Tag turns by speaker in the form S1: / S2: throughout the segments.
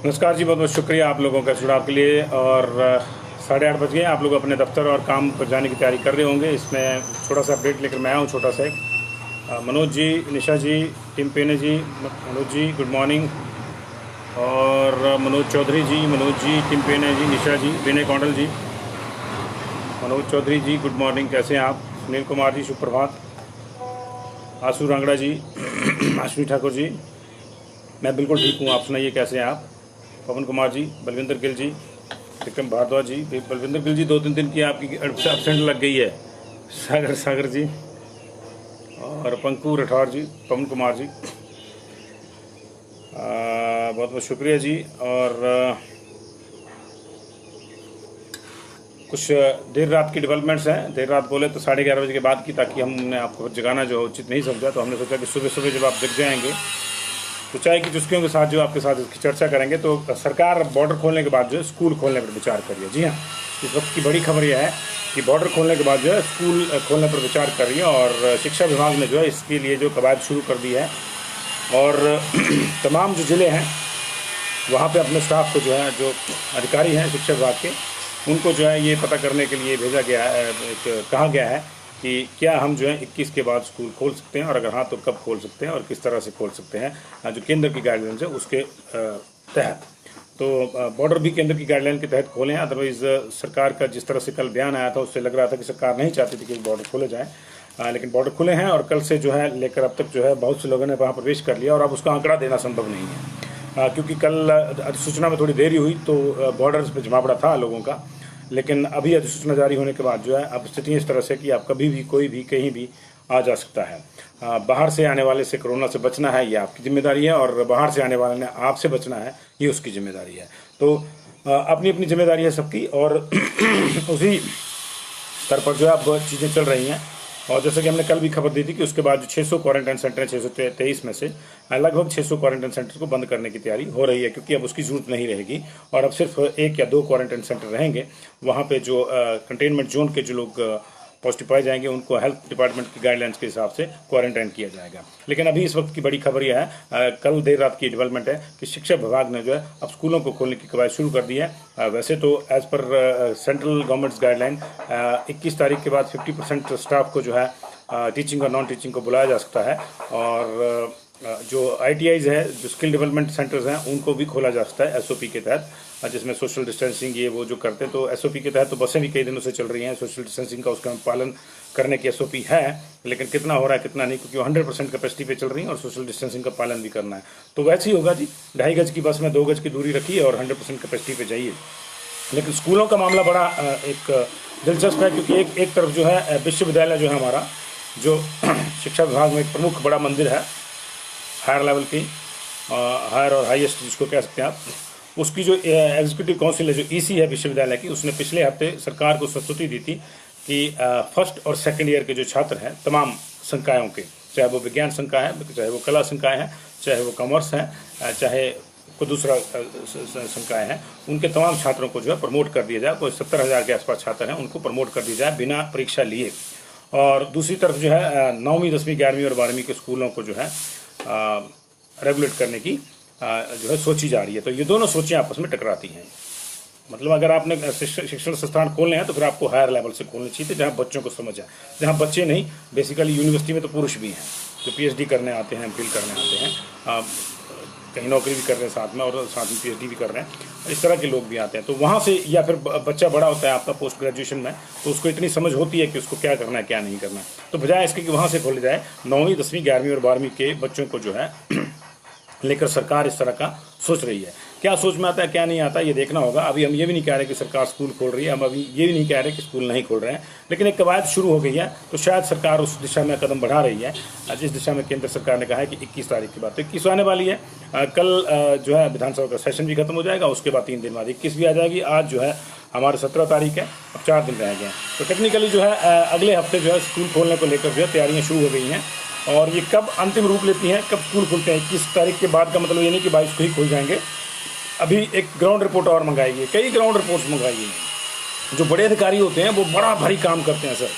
S1: नमस्कार जी, बहुत बहुत शुक्रिया आप लोगों का जुड़ाव के लिए। और 8:30 बज गए, आप लोग अपने दफ्तर और काम पर जाने की तैयारी कर रहे होंगे। इसमें छोटा सा अपडेट लेकर मैं आया हूँ, छोटा सा एक। मनोज जी, निशा जी, टिम पेने जी, मनोज जी गुड मॉर्निंग। और मनोज चौधरी जी, मनोज जी, टिम पेने जी, निशा जी, विनय कौंडल जी, मनोज चौधरी जी गुड मॉर्निंग, कैसे हैं आप? सुनील कुमार जी शुभ प्रभात। आशु रांगड़ा जी अश्विनी ठाकुर जी, मैं बिल्कुल ठीक हूँ, आप सुनाइए कैसे हैं आप? पवन कुमार जी, बलविंदर गिल जी, विक्रम भारद्वाज जी। बलविंदर गिल जी 2-3 दिन की आपकी एबसेंट लग गई है। सागर सागर जी और पंकु राठौर जी, पवन कुमार जी, बहुत बहुत शुक्रिया जी। और कुछ देर रात की डेवलपमेंट्स हैं। देर रात बोले तो 11:30 बजे के बाद की, ताकि हमने आपको जगाना जो उचित नहीं समझा, तो हमने सोचा कि सुबह सुबह जब आप जग जाएंगे तो चाय की चुस्कियों के साथ जो आपके साथ इसकी चर्चा करेंगे। तो सरकार बॉर्डर खोलने के बाद जो है स्कूल खोलने पर विचार कर रही है। जी हाँ, इस वक्त की बड़ी खबर यह है कि बॉर्डर खोलने के बाद जो है स्कूल खोलने पर विचार कर रही है, और शिक्षा विभाग ने जो है इसके लिए जो कवायद शुरू कर दी है। और तमाम जो ज़िले हैं वहाँ पे अपने स्टाफ को जो है, जो अधिकारी हैं शिक्षा विभाग के, उनको जो है ये पता करने के लिए भेजा गया है, कहा गया है कि क्या हम जो है 21 के बाद स्कूल खोल सकते हैं, और अगर हाँ तो कब खोल सकते हैं और किस तरह से खोल सकते हैं, जो केंद्र की गाइडलाइंस है उसके तहत। तो बॉर्डर भी केंद्र की गाइडलाइन के तहत खोले हैं। अदरवाइज़ सरकार का जिस तरह से कल बयान आया था उससे लग रहा था कि सरकार नहीं चाहती थी कि बॉर्डर खोले जाए, लेकिन बॉर्डर खुले हैं और कल से जो है लेकर अब तक जो है बहुत से लोगों ने वहाँ प्रवेश कर लिया। और अब उसका आंकड़ा देना संभव नहीं है, क्योंकि कल अधिसूचना में थोड़ी देरी हुई, तो बॉर्डर्स पर जमावड़ा था लोगों का। लेकिन अभी अधिसूचना जारी होने के बाद जो है अब स्थिति इस तरह से कि आप कभी भी कोई भी कहीं भी आ जा सकता है। बाहर से आने वाले से कोरोना से बचना है, ये आपकी जिम्मेदारी है, और बाहर से आने वाले ने आपसे बचना है, ये उसकी जिम्मेदारी है। तो अपनी अपनी जिम्मेदारी है सबकी, और उसी स्तर पर जो है अब चीज़ें चल रही हैं। और जैसे कि हमने कल भी खबर दी थी कि उसके बाद जो 600 क्वारंटाइन सेंटर हैं, 623 में से लगभग 600 क्वारंटाइन सेंटर को बंद करने की तैयारी हो रही है, क्योंकि अब उसकी ज़रूरत नहीं रहेगी और अब सिर्फ 1 या 2 क्वारंटाइन सेंटर रहेंगे। वहाँ पे जो कंटेनमेंट जोन के जो लोग पॉजिटिव पाए जाएंगे उनको हेल्थ डिपार्टमेंट की गाइडलाइंस के हिसाब से क्वारंटाइन किया जाएगा। लेकिन अभी इस वक्त की बड़ी खबर यह है, कल देर रात की डेवलपमेंट है कि शिक्षा विभाग ने जो है अब स्कूलों को खोलने की कवायद शुरू कर दी है। वैसे तो as per central governments guideline 21 तारीख के बाद 50% स्टाफ को जो है टीचिंग और नॉन टीचिंग को बुलाया जा सकता है, और जो ITIs है, जो स्किल डेवलपमेंट सेंटर्स हैं, उनको भी खोला जा सकता है SOP के तहत, जिसमें सोशल डिस्टेंसिंग ये वो जो करते हैं। तो SOP के तहत तो बसें भी कई दिनों से चल रही हैं सोशल डिस्टेंसिंग का, उसका पालन करने की SOP है, लेकिन कितना हो रहा है कितना नहीं, क्योंकि वो 100% कैपेसिटी पे चल रही हैं और सोशल डिस्टेंसिंग का पालन भी करना है। तो वैसे ही होगा जी, 2.5 गज की बस में 2 गज की दूरी रखिए और 100% कैपेसिटी पे जाइए। लेकिन स्कूलों का मामला बड़ा एक दिलचस्प है, क्योंकि एक तरफ जो है विश्वविद्यालय जो है हमारा, जो शिक्षा विभाग में एक प्रमुख बड़ा मंदिर है हायर लेवल की, हायर और हाईएस्ट जिसको कह सकते हैं आप, उसकी जो एग्जीक्यूटिव काउंसिल है, जो EC है विश्वविद्यालय की, उसने पिछले हफ्ते सरकार को संस्तुति दी थी कि फर्स्ट और सेकंड ईयर के जो छात्र हैं तमाम संकायों के, चाहे वो विज्ञान संकाय है, चाहे वो कला संकाय है, चाहे वो कॉमर्स है, चाहे कोई दूसरा संकाय है, उनके तमाम छात्रों को जो है प्रमोट कर दिया जाए। कोई 70,000 के आसपास छात्र हैं, उनको प्रमोट कर दिया जाए बिना परीक्षा लिए। और दूसरी तरफ जो है 9वीं 10वीं 11वीं और 12वीं के स्कूलों को जो है रेगुलेट करने की जो है सोची जा रही है। तो ये दोनों सोचें आपस में टकराती हैं। मतलब अगर आपने शिक्षण संस्थान खोलने हैं तो फिर आपको हायर लेवल से खोलने चाहिए थे, जहाँ बच्चों को समझ आए, जहाँ बच्चे नहीं, बेसिकली यूनिवर्सिटी में तो पुरुष भी हैं जो PhD करने आते हैं, MPhil करने आते हैं, कहीं नौकरी भी कर रहे हैं साथ में, और साथ में PhD भी कर रहे हैं, इस तरह के लोग भी आते हैं। तो वहाँ से, या फिर बच्चा बड़ा होता है आपका पोस्ट ग्रेजुएशन में, तो उसको इतनी समझ होती है कि उसको क्या करना है क्या नहीं करना है। तो बजाय इसके कि वहाँ से खोले जाए, 9वीं 10वीं 11वीं और 12वीं के बच्चों को जो है लेकर सरकार इस तरह का सोच रही है। क्या सोच में आता है क्या नहीं आता ये देखना होगा। अभी हम ये भी नहीं कह रहे कि सरकार स्कूल खोल रही है, हम अभी ये भी नहीं कह रहे कि स्कूल नहीं खोल रहे हैं, लेकिन एक कवायद शुरू हो गई है, तो शायद सरकार उस दिशा में कदम बढ़ा रही है, जिस दिशा में केंद्र सरकार ने कहा है कि 21 तारीख की बात, तो 21 आने वाली है। कल जो है विधानसभा का सेशन भी खत्म हो जाएगा, उसके बाद 3 दिन बाद 21 भी आ जाएगी। आज जो है हमारे 17 तारीख है, अब 4 दिन रह गए हैं। तो टेक्निकली जो है अगले हफ्ते जो है स्कूल खोलने को लेकर जो है तैयारियाँ शुरू हो गई हैं, और ये कब अंतिम रूप लेती हैं, कब स्कूल खुलते हैं 21 तारीख के बाद का मतलब ये नहीं कि 22 को ही खुल जाएंगे। अभी एक ग्राउंड रिपोर्ट और मंगाई गई, कई ग्राउंड रिपोर्ट्स मंगाई गई हैं। जो बड़े अधिकारी होते हैं वो बड़ा भारी काम करते हैं सर,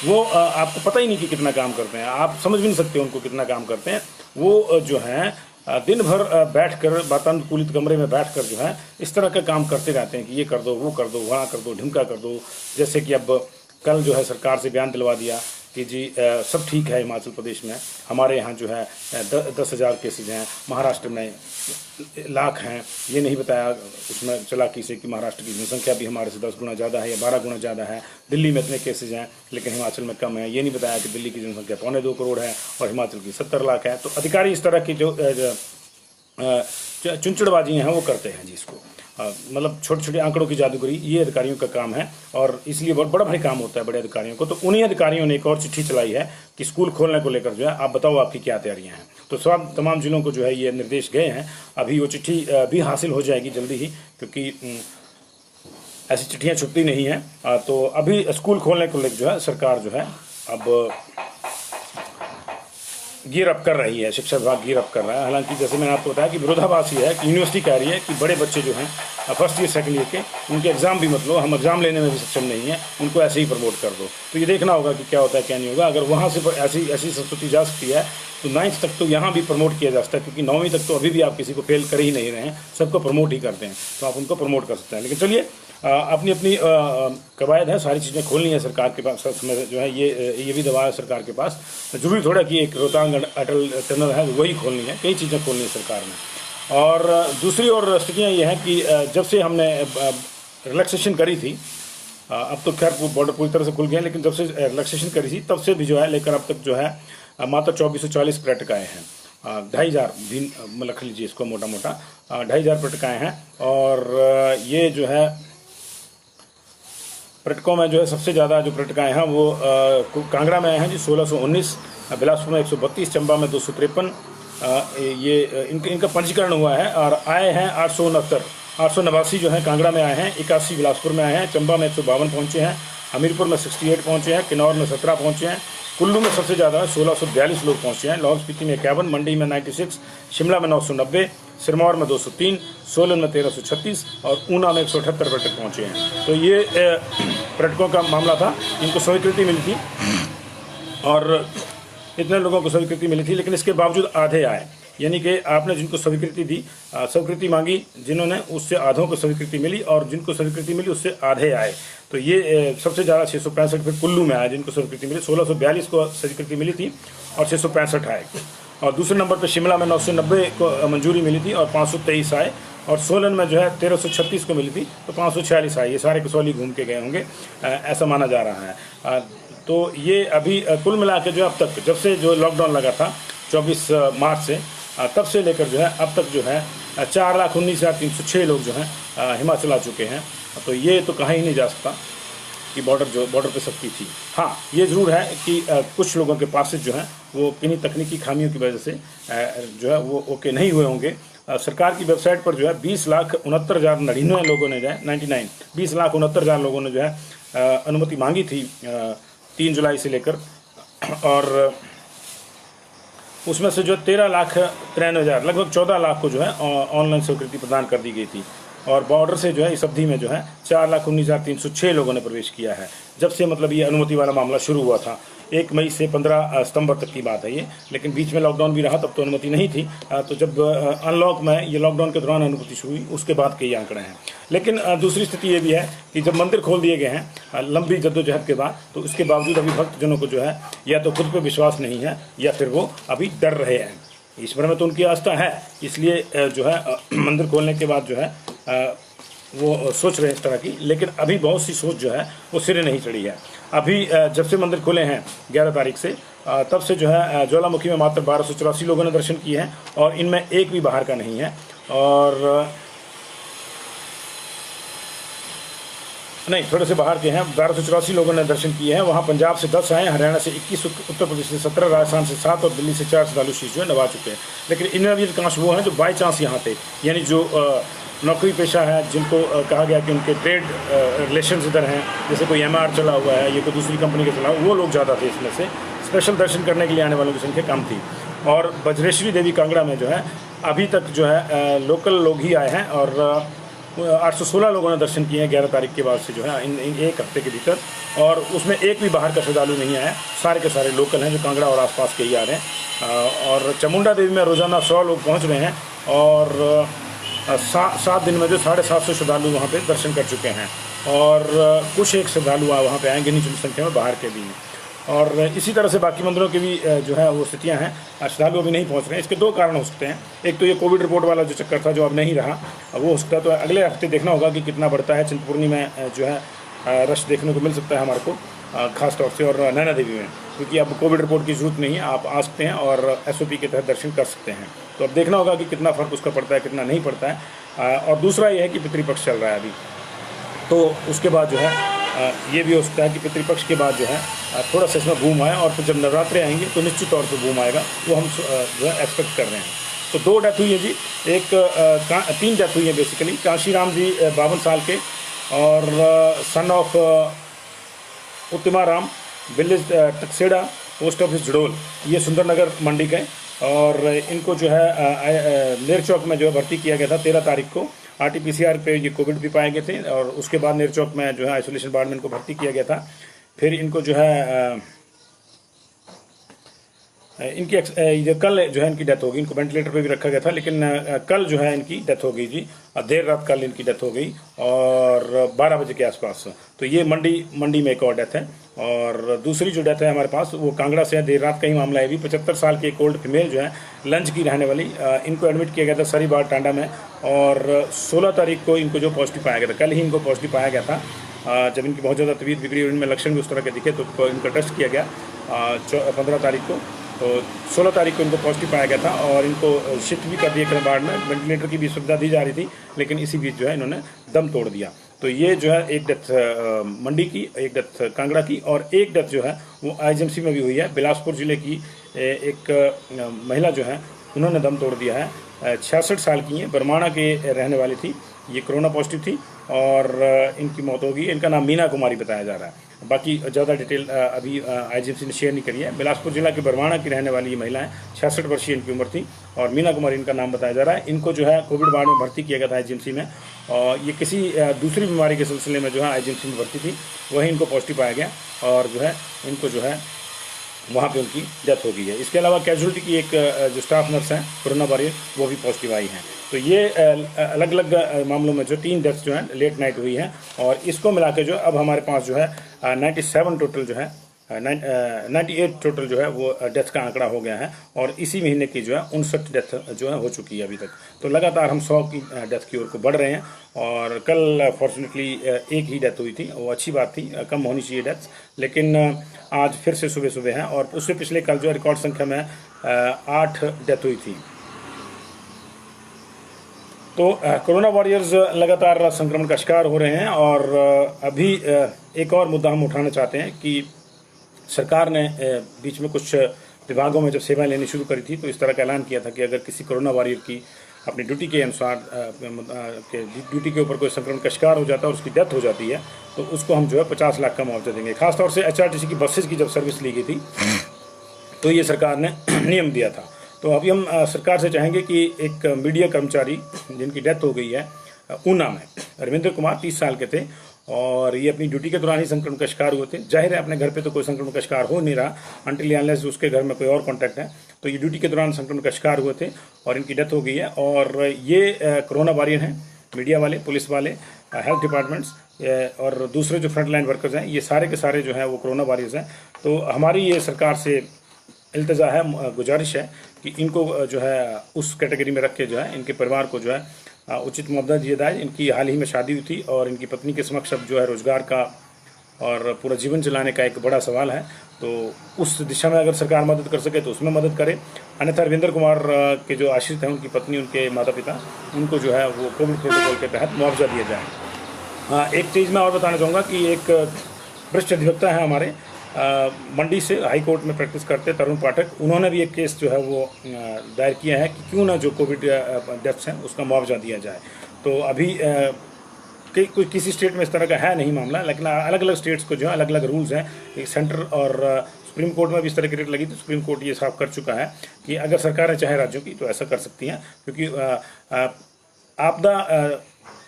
S1: वो आपको पता ही नहीं कि कितना काम करते हैं, आप समझ भी नहीं सकते उनको कितना काम करते हैं। वो जो हैं दिन भर बैठकर वातानुकूलित कमरे में बैठकर जो है इस तरह का काम करते रहते हैं कि ये कर दो, वो कर दो, वहाँ कर दो, ढिमका कर दो। जैसे कि अब कल जो है सरकार से बयान दिलवा दिया कि जी सब ठीक है हिमाचल प्रदेश में, हमारे यहाँ जो है 10,000 केसेज हैं, महाराष्ट्र में लाख हैं। ये नहीं बताया उसमें चालाकी से कि महाराष्ट्र की जनसंख्या भी हमारे से 10 गुना ज़्यादा है या 12 गुना ज़्यादा है, दिल्ली में इतने केसेज हैं लेकिन हिमाचल में कम है। ये नहीं बताया कि दिल्ली की जनसंख्या 2.25 करोड़ है और हिमाचल की 70 लाख है। तो अधिकारी इस तरह की जो चुनचुड़बाजी हैं वो करते हैं जी। इसको मतलब छोटे छोटे आंकड़ों की जादूगरी ये अधिकारियों का काम है और इसलिए बहुत बड़ा भारी काम होता है बड़े अधिकारियों को। तो उन्हीं अधिकारियों ने एक और चिट्ठी चलाई है कि स्कूल खोलने को लेकर जो है आप बताओ आपकी क्या तैयारियां हैं। तो सब तमाम जिलों को जो है ये निर्देश गए हैं। अभी वो चिट्ठी भी हासिल हो जाएगी जल्दी ही, क्योंकि ऐसी चिट्ठियाँ छुपती नहीं हैं। तो अभी स्कूल खोलने को लेकर जो है सरकार जो है अब गियर अप कर रही है, शिक्षा विभाग गियर अप कर रहा है। हालांकि जैसे मैंने आपको बताया कि विरोधाभास ये है कि यूनिवर्सिटी कह रही है कि बड़े बच्चे जो हैं फर्स्ट ईयर सेकंड ईयर के, उनके एग्जाम भी मतलब हम एग्जाम लेने में भी सक्षम नहीं है, उनको ऐसे ही प्रमोट कर दो। तो ये देखना होगा कि क्या होता है क्या नहीं होगा। अगर वहाँ से ऐसी संस्कृति जा सकती है तो 9th तक तो यहाँ भी प्रमोट किया जा सकता है, क्योंकि 9वीं तक तो अभी भी आप किसी को फेल कर ही नहीं रहे हैं, सबको प्रमोट ही करते हैं, तो आप उनको प्रमोट कर सकते हैं। लेकिन चलिए अपनी अपनी कवायद है, सारी चीज़ें खोलनी है सरकार के पास समय जो है। ये भी दवा है सरकार के पास, जरूरी थोड़ा कि एक रोहतांग अटल टनल है वही खोलनी है, कई चीज़ें खोलनी है सरकार ने। और दूसरी और स्थितियाँ ये हैं कि जब से हमने रिलैक्सेशन करी थी, अब तो खैर बॉर्डर पूरी तरह से खुल गए, लेकिन जब से रिलैक्सेशन करी थी तब से भी जो है लेकर अब तक जो है मात्र 2440 पर्यटक आए हैं। 2,500 भी रख लीजिए इसको मोटा मोटा, 2,500 पर्यटक आए हैं। और ये जो है पर्यटकों में जो है सबसे ज़्यादा जो पर्यटक आए हैं वो कांगड़ा में आए हैं जी 1619, बिलासपुर में 132, चंबा में 253, ये इनका पंजीकरण हुआ है। और आए हैं 889 जो है कांगड़ा में आए हैं, 81 बिलासपुर में आए हैं, चंबा में 152 पहुँचे हैं, हमीरपुर में 68 पहुँचे हैं, किन्नौर में 17 पहुँचे हैं, कुल्लू में सबसे ज़्यादा 1642 लोग पहुँचे हैं, लाहौल स्पीति में 51, मंडी में 96, शिमला में 990, सिरमौर में 203, सोलन में 1336 और ऊना में 178 पर्यटक पहुँचे हैं। तो ये पर्यटकों का मामला था जिनको स्वीकृति मिली थी, और इतने लोगों को स्वीकृति मिली थी, लेकिन इसके बावजूद आधे आए। यानी कि आपने जिनको स्वीकृति दी, स्वीकृति मांगी जिन्होंने, उससे आधों को स्वीकृति मिली, और जिनको स्वीकृति मिली उससे आधे आए। तो ये सबसे ज़्यादा 665 फिर कुल्लू में आए जिनको स्वीकृति मिली, 1642 को स्वीकृति मिली थी और 665 आए। और दूसरे नंबर पर शिमला में 990 को मंजूरी मिली थी और 523 आए, और सोलन में जो है 1336 को मिली थी तो 546 आए। ये सारे कसौली घूम के गए होंगे, ऐसा माना जा रहा है। तो ये अभी कुल मिला के जो अब तक, जब से जो लॉकडाउन लगा था 24 मार्च से, तब से लेकर जो है अब तक जो है 4,19,306 लोग जो हैं हिमाचल आ चुके हैं। तो ये तो कहा ही नहीं जा सकता कि बॉर्डर पे सख्ती थी। हाँ, ये ज़रूर है कि कुछ लोगों के पासेज जो हैं वो किन्हीं तकनीकी खामियों की वजह से जो है वो ओके नहीं हुए होंगे। सरकार की वेबसाइट पर जो है 20,69,099 लोगों ने जो है 20,69,000 लोगों ने जो है अनुमति मांगी थी 3 जुलाई से लेकर, और उसमें से जो 13,93,000 लगभग 14 लाख को जो है ऑनलाइन स्वीकृति प्रदान कर दी गई थी। और बॉर्डर से जो है इस अवधि में जो है 4,19,306 लोगों ने प्रवेश किया है, जब से मतलब ये अनुमति वाला मामला शुरू हुआ था। 1 मई से 15 सितंबर तक की बात है ये, लेकिन बीच में लॉकडाउन भी रहा, तब तो अनुमति नहीं थी। तो जब अनलॉक में ये लॉकडाउन के दौरान अनुमति शुरू हुई, उसके बाद के ये आंकड़े हैं। लेकिन दूसरी स्थिति ये भी है कि जब मंदिर खोल दिए गए हैं लंबी जद्दोजहद के बाद, तो उसके बावजूद अभी भक्तजनों को जो है या तो खुद पर विश्वास नहीं है या फिर वो अभी डर रहे हैं। ईश्वर में तो उनकी आस्था है, इसलिए जो है मंदिर खोलने के बाद जो है वो सोच रहे हैं इस तरह की, लेकिन अभी बहुत सी सोच जो है वो सिरे नहीं चढ़ी है। अभी जब से मंदिर खुले हैं 11 तारीख से, तब से जो है ज्वालामुखी में मात्र 1284 लोगों ने दर्शन किए हैं, और इनमें एक भी बाहर का नहीं है। और नहीं, थोड़े से बाहर के हैं, 1284 लोगों ने दर्शन किए हैं। वहाँ पंजाब से 10 आए, हरियाणा से 21, उत्तर प्रदेश से 17, राजस्थान से 7 और दिल्ली से 4 श्रद्धालु शीश जो है नवा चुके हैं। लेकिन इनमें भी अधिकांश वो हैं जो बाई चांस यहाँ थे, यानी जो नौकरी पेशा है, जिनको कहा गया कि उनके ट्रेड रिलेशन इधर हैं, जैसे कोई MR चला हुआ है या कोई दूसरी कंपनी का चला हुआ, वो लोग ज़्यादा थे इसमें से। स्पेशल दर्शन करने के लिए आने वालों की संख्या कम थी। और बज्रेश्वरी देवी कांगड़ा में जो है अभी तक जो है लोकल लोग ही आए हैं, और 816 लोगों ने दर्शन किए हैं 11 तारीख के बाद से जो है इन एक हफ्ते के भीतर, और उसमें एक भी बाहर का श्रद्धालु नहीं आया। सारे के सारे लोकल हैं जो कांगड़ा और आसपास के ही आ रहे हैं। और चामुंडा देवी में रोज़ाना 100 लोग पहुंच रहे हैं और 7 दिन में जो 750 श्रद्धालु वहाँ पे दर्शन कर चुके हैं, और कुछ एक श्रद्धालु वहाँ पे आएंगे, गिनी चुनी संख्या में बाहर के भी हैं। और इसी तरह से बाकी मंदिरों की भी जो है वो स्थितियाँ हैं, श्रद्धालु अभी नहीं पहुँच रहे हैं। इसके 2 कारण हो सकते हैं। एक तो ये कोविड रिपोर्ट वाला जो चक्कर था जो अब नहीं रहा, वो हो सकता है। तो अगले हफ्ते देखना होगा कि कितना बढ़ता है। चिंतपूर्णी में जो है रश देखने को मिल सकता है हमारे को, खास तौर से, और नैना देवी में, क्योंकि अब कोविड रिपोर्ट की जरूरत नहीं है, आप आ सकते हैं और SOP के तहत दर्शन कर सकते हैं। तो अब देखना होगा कि कितना फ़र्क उसका पड़ता है, कितना नहीं पड़ता है। और दूसरा ये है कि पितृपक्ष चल रहा है अभी, तो उसके बाद जो है ये भी हो सकता है कि पितृपक्ष के बाद जो है थोड़ा सा इसमें बूम आए, और फिर जब नवरात्रे आएंगे तो निश्चित तौर पर बूम आएगा, वो हम जो है एक्सपेक्ट कर रहे हैं। तो 2 डेथ हुई है जी, 3 डेथ हुई है बेसिकली। कांशीराम जी 52 साल के, और son of Uttimaram, village Taksera, post office Jarol, ये सुंदरनगर मंडी के, और इनको जो है नेरचौक में जो है भर्ती किया गया था 13 तारीख को। RT-PCR पे ये कोविड भी पाए गए थे, और उसके बाद नेरचौक में जो है आइसोलेशन वार्ड में इनको भर्ती किया गया था। फिर इनको जो है इनकी कल जो है इनकी डेथ हो गई। इनको वेंटिलेटर पे भी रखा गया था, लेकिन कल जो है इनकी डेथ हो गई जी, देर रात कल इनकी डेथ हो गई, और 12 बजे के आसपास। तो ये मंडी में एक और डेथ है। और दूसरी जो डेथ है हमारे पास वो कांगड़ा से है, देर रात का ही मामला है भी। 75 साल की एक ओल्ड फीमेल जो है लंच की रहने वाली, इनको एडमिट किया गया था सरीबाग टांडा में, और 16 तारीख को इनको जो पॉजिटिव पाया गया था, कल ही इनको पॉजिटिव पाया गया था। जब इनकी बहुत ज़्यादा तबीयत बिगड़ी और इनमें लक्षण भी उस तरह के दिखे तो इनका टेस्ट किया गया 15 तारीख को। तो 16 तारीख को इनको पॉजिटिव पाया गया था, और इनको शिफ्ट भी कर दिया वार्ड में। वेंटिलेटर की भी सुविधा दी जा रही थी, लेकिन इसी बीच जो है इन्होंने दम तोड़ दिया। तो ये जो है एक डेथ मंडी की, एक डेथ कांगड़ा की, और एक डेथ जो है वो IGMC में भी हुई है। बिलासपुर ज़िले की एक महिला जो है उन्होंने दम तोड़ दिया है। 66 साल की हैं, बरमाणा के रहने वाली थी। ये कोरोना पॉजिटिव थी और इनकी मौत हो गई। इनका नाम मीना कुमारी बताया जा रहा है। बाकी ज़्यादा डिटेल अभी IGMC ने शेयर नहीं करी है। बिलासपुर जिला के बरमाणा की रहने वाली ये महिला है, 66 वर्षीय इनकी उम्र थी, और मीना कुमारी इनका नाम बताया जा रहा है। इनको जो है कोविड वार्ड में भर्ती किया गया था IGMC में, और ये किसी दूसरी बीमारी के सिलसिले में जो है IGMC में भर्ती थी, वहीं इनको पॉजिटिव पाया गया, और जो है इनको जो है वहाँ पे उनकी डेथ हो गई है। इसके अलावा कैजुअलिटी की एक जो स्टाफ नर्स हैं कोरोना वॉरियर, वो भी पॉजिटिव आई हैं। तो ये अलग अलग मामलों में जो 3 डेथ्स जो हैं लेट नाइट हुई हैं, और इसको मिला के जो अब हमारे पास जो है 97 टोटल जो है 98 टोटल जो है वो डेथ का आंकड़ा हो गया है, और इसी महीने की जो है 59 डेथ जो है हो चुकी है अभी तक। तो लगातार हम 100 की डेथ की ओर को बढ़ रहे हैं, और कल फॉर्चुनेटली एक ही डेथ हुई थी, वो अच्छी बात थी, कम होनी चाहिए डेथ्स, लेकिन आज फिर से सुबह सुबह है, और उससे पिछले कल जो है रिकॉर्ड संख्या में 8 डेथ हुई थी। तो कोरोना वॉरियर्स लगातार संक्रमण का शिकार हो रहे हैं, और अभी एक और मुद्दा हम उठाना चाहते हैं कि सरकार ने बीच में कुछ विभागों में जब सेवाएं लेनी शुरू करी थी, तो इस तरह का ऐलान किया था कि अगर किसी कोरोना वॉरियर की अपनी ड्यूटी के अनुसार ड्यूटी के ऊपर कोई संक्रमण का शिकार हो जाता है और उसकी डेथ हो जाती है, तो उसको हम जो है 50 लाख का मुआवजा देंगे। खासतौर से HRTC की बसेस की जब सर्विस ली गई थी, तो ये सरकार ने नियम दिया था। तो अभी हम सरकार से चाहेंगे कि एक मीडिया कर्मचारी जिनकी डेथ हो गई है ऊना में, रविंद्र कुमार 30 साल के थे, और ये अपनी ड्यूटी के दौरान ही संक्रमण का शिकार हुए थे। जाहिर है अपने घर पे तो कोई संक्रमण का शिकार हो नहीं रहा अनटिल अनलेस उसके घर में कोई और कॉन्टैक्ट है। तो ये ड्यूटी के दौरान संक्रमण का शिकार हुए थे और इनकी डेथ हो गई है। और ये कोरोना वॉरियर हैं, मीडिया वाले, पुलिस वाले, हेल्थ डिपार्टमेंट्स और दूसरे जो फ्रंट लाइन वर्कर्स हैं, ये सारे के सारे जो हैं वो कोरोना वॉरियर्स हैं। तो हमारी ये सरकार से इल्तजा है, गुजारिश है कि इनको जो है उस कैटेगरी में रख के जो है इनके परिवार को जो है उचित मुआवजा दिया जाए। इनकी हाल ही में शादी हुई थी और इनकी पत्नी के समक्ष अब जो है रोजगार का और पूरा जीवन चलाने का एक बड़ा सवाल है। तो उस दिशा में अगर सरकार मदद कर सके तो उसमें मदद करे। अन्यथा रविंद्र कुमार के जो आश्रित हैं, उनकी पत्नी, उनके माता पिता, उनको जो है वो कोविड प्रोटोकॉल के तहत मुआवजा दिया जाए। हाँ, एक चीज़ मैं और बताना चाहूँगा कि एक वरिष्ठ अधिवक्ता है हमारे मंडी से, हाई कोर्ट में प्रैक्टिस करते तरुण पाठक, उन्होंने भी एक केस जो है वो दायर किया है कि क्यों ना जो कोविड डेथ्स हैं उसका मुआवजा दिया जाए। तो अभी कोई किसी स्टेट में इस तरह का है नहीं मामला, लेकिन अलग अलग स्टेट्स को जो है अलग अलग रूल्स हैं। एक सेंटर और सुप्रीम कोर्ट में भी इस तरह की रेट लगी, तो सुप्रीम कोर्ट ये साफ कर चुका है कि अगर सरकारें चाहे राज्यों की तो ऐसा कर सकती हैं, क्योंकि आपदा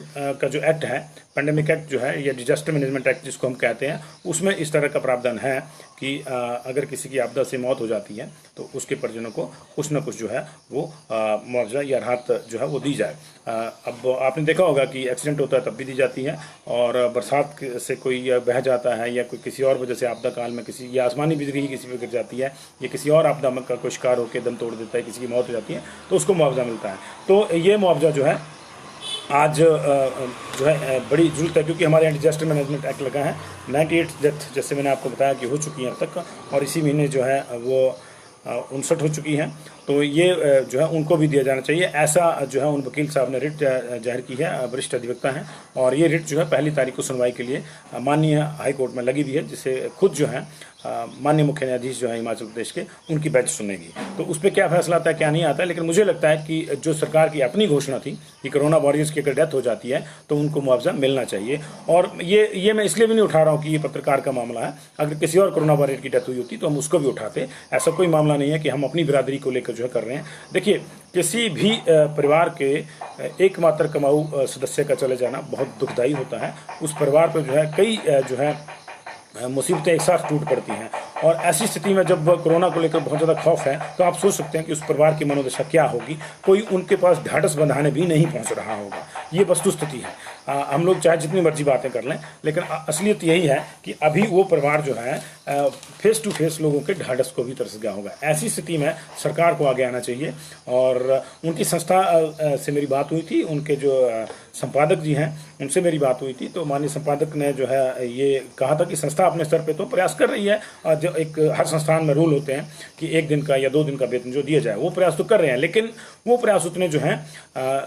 S1: का जो एक्ट है, पेंडेमिक एक्ट जो है या डिजास्टर मैनेजमेंट एक्ट जिसको हम कहते हैं, उसमें इस तरह का प्रावधान है कि अगर किसी की आपदा से मौत हो जाती है तो उसके परिजनों को कुछ न कुछ जो है वो मुआवजा या राहत जो है वो दी जाए। अब आपने देखा होगा कि एक्सीडेंट होता है तब भी दी जाती है, और बरसात से कोई बह जाता है या कोई किसी और वजह से आपदा काल में किसी या आसमानी बिजली ही किसी पर गिर जाती है या किसी और आपदा का कोई शिकार होकर दम तोड़ देता है, किसी की मौत हो जाती है तो उसको मुआवजा मिलता है। तो ये मुआवजा जो है आज जो है बड़ी ज़रूरत है, क्योंकि हमारे यहाँ डिजास्टर मैनेजमेंट एक्ट लगा है। 98 डेथ जैसे मैंने आपको बताया कि हो चुकी हैं अब तक, और इसी महीने जो है वो 59 हो चुकी हैं। तो ये जो है उनको भी दिया जाना चाहिए। ऐसा जो है उन वकील साहब ने रिट जाहिर की है, वरिष्ठ अधिवक्ता हैं, और ये रिट जो है 1 तारीख को सुनवाई के लिए माननीय हाई कोर्ट में लगी हुई है, जिसे खुद जो है माननीय मुख्य न्यायाधीश जो है हिमाचल प्रदेश के, उनकी बेंच सुनेगी। तो उस पर क्या फैसला आता है क्या नहीं आता है, लेकिन मुझे लगता है कि जो सरकार की अपनी घोषणा थी कि कोरोना वॉरियर्स की अगर डेथ हो जाती है तो उनको मुआवजा मिलना चाहिए। और ये मैं इसलिए भी नहीं उठा रहा हूँ कि ये पत्रकार का मामला है, अगर किसी और कोरोना वॉरियर की डेथ हुई होती तो हम उसको भी उठाते। ऐसा कोई मामला नहीं है कि हम अपनी बिरादरी को लेकर जो है कर रहे हैं। देखिए, किसी भी परिवार के एकमात्र कमाऊ सदस्य का चले जाना बहुत दुखदायी होता है। उस परिवार पर जो है कई जो है मुसीबतें एक साथ टूट पड़ती हैं, और ऐसी स्थिति में जब कोरोना को लेकर बहुत ज़्यादा खौफ है तो आप सोच सकते हैं कि उस परिवार की मनोदशा क्या होगी। कोई उनके पास ढाढ़स बंधाने भी नहीं पहुंच रहा होगा। ये वस्तुस्थिति है। हम लोग चाहे जितनी मर्जी बातें कर लें, लेकिन असलियत यही है कि अभी वो परिवार जो है फेस टू फेस लोगों के ढाढ़स को भी तरस गया होगा। ऐसी स्थिति में सरकार को आगे आना चाहिए। और उनकी संस्था से मेरी बात हुई थी, उनके जो संपादक जी हैं उनसे मेरी बात हुई थी, तो माननीय संपादक ने जो है ये कहा था कि संस्था अपने स्तर पे तो प्रयास कर रही है। जो एक हर संस्थान में रूल होते हैं कि 1 दिन का या 2 दिन का वेतन जो दिया जाए, वो प्रयास तो कर रहे हैं, लेकिन वो प्रयास उतने जो हैं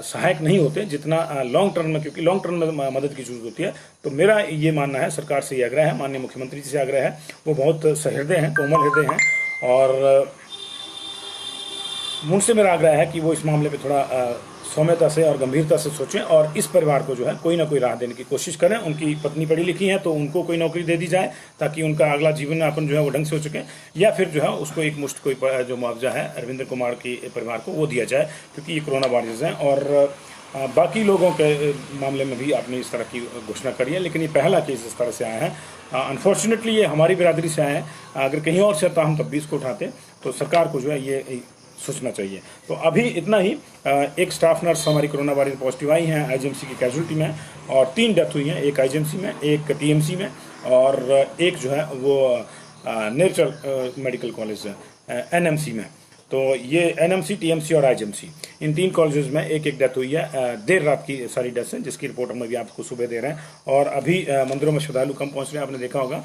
S1: सहायक नहीं होते जितना लॉन्ग टर्म में, क्योंकि लॉन्ग टर्म में मदद की जरूरत होती है। तो मेरा ये मानना है, सरकार से ये आग्रह है, माननीय मुख्यमंत्री जी से आग्रह है, वो बहुत सहृदय हैं, कोमल हृदय हैं, और मुझसे मेरा आग्रह है कि वो इस मामले पे थोड़ा सौम्यता से और गंभीरता से सोचें और इस परिवार को जो है कोई ना कोई राह देने की कोशिश करें। उनकी पत्नी पढ़ी लिखी है तो उनको कोई नौकरी दे दी जाए ताकि उनका अगला जीवन यापन जो है वो ढंग से हो सके, या फिर जो है उसको एक मुश्त कोई जो मुआवजा है रविंद्र कुमार के परिवार को वो दिया जाए, क्योंकि ये कोरोना वॉरियर्स हैं। और बाकी लोगों के मामले में भी आपने इस तरह की घोषणा करी है, लेकिन ये पहला केस इस तरह से आया है। अनफॉर्चुनेटली ये हमारी बिरादरी से आए हैं। अगर कहीं और से आता हम तब भी इसको उठाते, तो सरकार को जो है ये सोचना चाहिए। तो अभी इतना ही। एक स्टाफ नर्स हमारी कोरोना वायरस पॉजिटिव आई हैं आईजीएमसी की कैजुअलिटी में, और 3 डेथ हुई हैं, एक आईजीएमसी में, एक टीएमसी में, और एक जो है वो नेचर मेडिकल कॉलेज एनएमसी में। तो ये एनएमसी, टीएमसी और आईजीएमसी, इन 3 कॉलेजेस में एक डेथ हुई है। देर रात की सारी डेथ्स हैं, जिसकी रिपोर्ट हम अभी आपको सुबह दे रहे हैं। और अभी मंदिरों में श्रद्धालु कम पहुंच रहे हैं, आपने देखा होगा।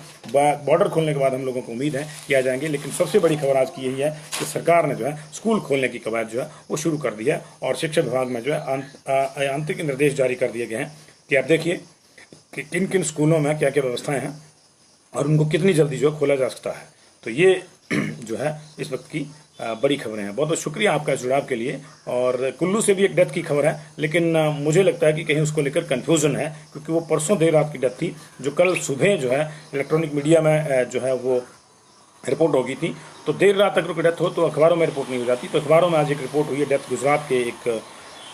S1: बॉर्डर खोलने के बाद हम लोगों को उम्मीद है कि आ जाएंगे, लेकिन सबसे बड़ी खबर आज की यही है कि सरकार ने जो है स्कूल खोलने की कवायद जो है वो शुरू कर दी है, और शिक्षा विभाग में जो है आंतरिक निर्देश जारी कर दिए गए हैं कि आप देखिए कि किन किन स्कूलों में क्या क्या व्यवस्थाएँ हैं और उनको कितनी जल्दी जो खोला जा सकता है। तो ये जो है इस वक्त की बड़ी खबरें हैं। बहुत बहुत शुक्रिया आपका इस जुड़ाव के लिए। और कुल्लू से भी एक डेथ की खबर है, लेकिन मुझे लगता है कि कहीं उसको लेकर कंफ्यूजन है, क्योंकि वो परसों देर रात की डेथ थी, जो कल सुबह जो है इलेक्ट्रॉनिक मीडिया में जो है वो रिपोर्ट हो गई थी। तो देर रात अगर कोई डेथ हो तो अखबारों में रिपोर्ट नहीं हो जाती। तो अखबारों में आज एक रिपोर्ट हुई है डेथ गुजरात के एक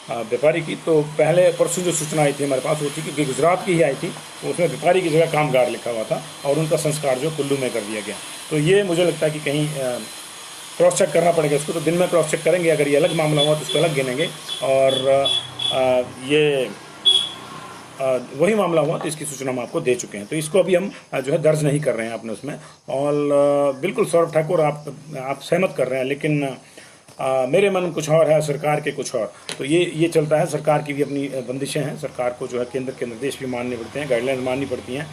S1: व्यापारी की। तो पहले परसों जो सूचना आई थी हमारे पास वो थी कि गुजरात की ही आई थी, तो उसमें व्यापारी की जगह कामगार लिखा हुआ था, और उनका संस्कार जो कुल्लू में कर दिया गया। तो ये मुझे लगता है कि कहीं क्रॉस चेक करना पड़ेगा इसको। तो दिन में क्रॉस चेक करेंगे, अगर ये अलग मामला हुआ तो उसको अलग गिनेंगे, और ये वही मामला हुआ तो इसकी सूचना हम आपको दे चुके हैं। तो इसको अभी हम जो है दर्ज नहीं कर रहे हैं अपने उसमें। और बिल्कुल सौरभ ठाकुर आप सहमत कर रहे हैं, लेकिन मेरे मन कुछ और है, सरकार के कुछ और। तो ये चलता है, सरकार की भी अपनी बंदिशें हैं। सरकार को जो है केंद्र के निर्देश भी मानने पड़ते हैं, गाइडलाइंस माननी पड़ती हैं।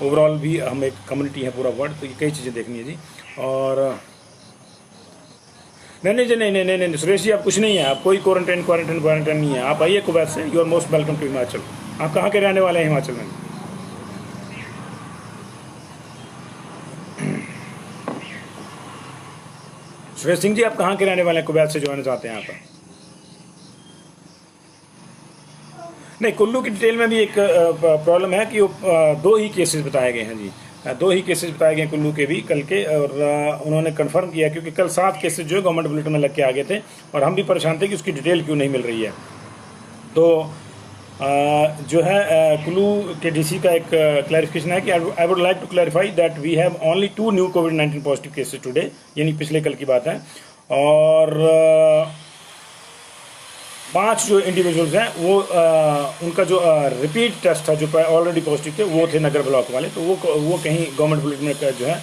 S1: ओवरऑल भी हम एक कम्युनिटी है पूरा वर्ल्ड, तो ये कई चीज़ें देखनी है जी। और नहीं सुरेश जी, आप कुछ नहीं है, आप कोई क्वारंटाइन नहीं है। आप आइए कुवैत से, you are most welcome to Himachal. आप कहाँ के रहने वाले हैं हिमाचल में? सुरेश सिंह जी, आप कहाँ के रहने वाले हैं, कुवैत से जो आना चाहते हैं आप? नहीं, कुल्लू की डिटेल में भी एक प्रॉब्लम है कि 2 ही केसेस बताए गए हैं जी। 2 ही केसेस बताए गए कुल्लू के भी कल के, और उन्होंने कंफर्म किया, क्योंकि कल 7 केसेस जो है गवर्नमेंट बुलेटिन में लग के आ गए थे, और हम भी परेशान थे कि उसकी डिटेल क्यों नहीं मिल रही है। तो जो है कुल्लू के डीसी का एक क्लैरिफिकेशन है कि I would like to clarify that we have only 2 new कोविड-19 पॉजिटिव केसेस टुडे, यानी पिछले कल की बात है। और 5 जो इंडिविजुअल्स हैं वो उनका जो रिपीट टेस्ट था, जो ऑलरेडी पॉजिटिव थे, वो थे नगर ब्लॉक वाले, तो वो कहीं गवर्नमेंट बुलेटिन में जो है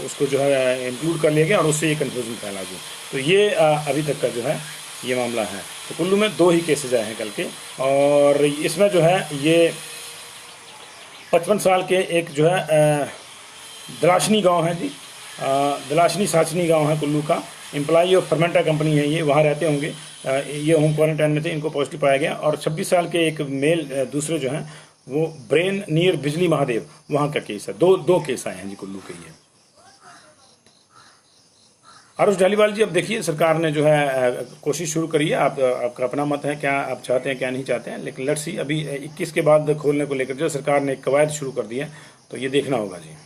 S1: उसको जो है इंक्लूड कर लिया गया और उससे ये कन्फ्यूजन फैला गया। तो ये अभी तक का जो है ये मामला है। तो कुल्लू में 2 ही केसेज आए हैं कल के, और इसमें जो है ये 55 साल के एक जो है दलाशनी गांव है जी, दलाशनी साचनी गांव है कुल्लू का, एम्प्लॉई ऑफ फर्मेंटा कंपनी है, ये वहाँ रहते होंगे। ये होम क्वारंटाइन में थे, इनको पॉजिटिव पाया गया। और 26 साल के एक मेल दूसरे जो हैं वो ब्रेन नियर बिजली महादेव, वहाँ का केस है। दो केस आए हैं जी कुल्लू के। ये आरुष ढालीवाल जी, अब देखिए सरकार ने जो है कोशिश शुरू करी है। आपका अपना मत है, क्या आप चाहते हैं क्या नहीं चाहते हैं, लेकिन लेट्स सी। अभी 21 के बाद खोलने को लेकर जो सरकार ने एक कवायद शुरू कर दी है, तो ये देखना होगा जी।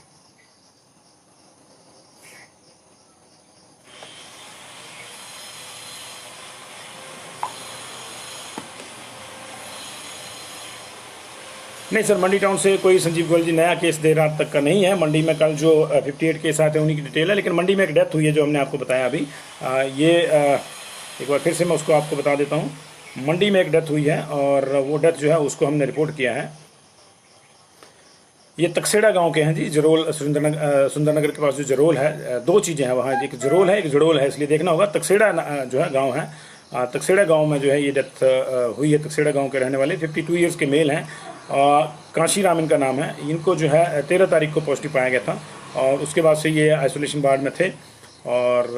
S1: नहीं सर, मंडी टाउन से कोई संजीव गोयल जी नया केस देर रात तक का नहीं है। मंडी में कल जो 58 केस आए थे उन्हीं की डिटेल है, लेकिन मंडी में एक डेथ हुई है जो हमने आपको बताया अभी। एक बार फिर से मैं उसको आपको बता देता हूँ। मंडी में एक डेथ हुई है और वो डेथ जो है उसको हमने रिपोर्ट किया है। ये तकसेड़ा गांव के हैं जी, जरोल सुंदरनगर के पास जो जरोल है। 2 चीज़ें हैं वहाँ, एक जरोल है एक जड़ोल है, इसलिए देखना होगा। तकसेड़ा जो है गाँव है, तकसेड़ा गाँव में जो है ये डेथ हुई है। तकसेड़ा गाँव के रहने वाले 52 ईयर्स के मेल हैं, कांशी राम इनका नाम है। इनको जो है 13 तारीख को पॉजिटिव पाया गया था और उसके बाद से ये आइसोलेशन वार्ड में थे और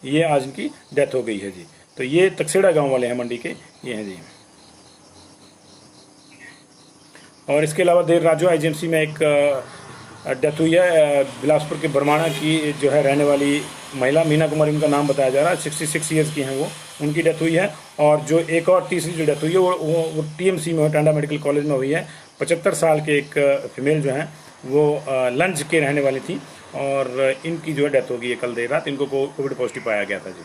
S1: ये आज इनकी डेथ हो गई है जी। तो ये तकसेड़ा गांव वाले हैं मंडी के, ये हैं जी। और इसके अलावा देर रात जो आईजीएमसी में एक डेथ हुई है, बिलासपुर के बरमाणा की जो है रहने वाली महिला मीना कुमारी, उनका नाम बताया जा रहा है, 66 ईयर्स की हैं वो, उनकी डेथ हुई है। और जो एक और तीसरी जो डेथ हुई है वो टीएमसी में, टांडा मेडिकल कॉलेज में हुई है। 75 साल के एक फीमेल जो हैं वो लंच के रहने वाली थी और इनकी जो है डेथ हो गई है कल देर रात। इनको कोविड पॉजिटिव पाया गया था जी।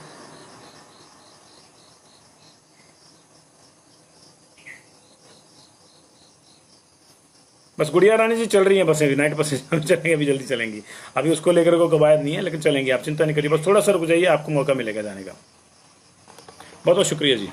S1: बस गुड़िया रानी जी चल रही हैं बसें, अभी नाइट बसें चलेंगी, अभी जल्दी चलेंगी। अभी उसको लेकर कोई कवायद नहीं है, लेकिन चलेंगी, आप चिंता नहीं करिए। बस थोड़ा सा रुक जाइए, आपको मौका मिलेगा जाने का। बहुत बहुत शुक्रिया जी।